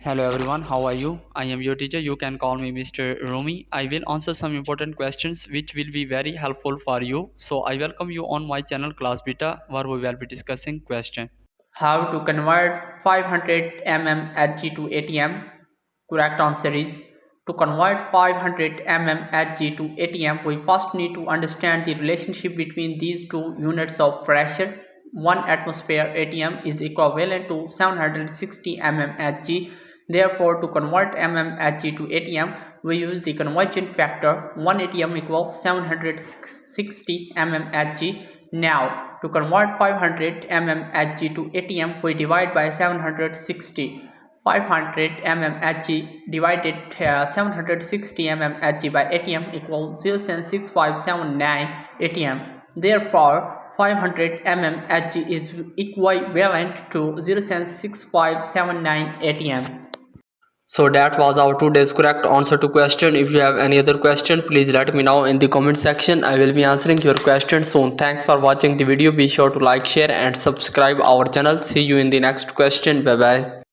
Hello everyone, how are you? I am your teacher. You can call me Mr. Rumi. I will answer some important questions which will be very helpful for you. So I welcome you on my channel Class Beta where we will be discussing question. How to convert 500 mmHg to ATM? Correct answer is to convert 500 mmHg to ATM, we first need to understand the relationship between these two units of pressure. 1 atmosphere ATM is equivalent to 760 mmHg. Therefore, to convert mmHg to ATM, we use the conversion factor 1 ATM equals 760 mmHg. Now, to convert 500 mmHg to ATM, we divide by 760. 500 mmHg divided 760 mmHg by ATM equals 0.6579 ATM. Therefore, 500 mmHg is equivalent to 0.6579 ATM. So that was our today's correct answer to question. If you have any other question, please let me know in the comment section. I will be answering your question soon. Thanks for watching the video. Be sure to like, share and subscribe our channel. See you in the next question. Bye bye.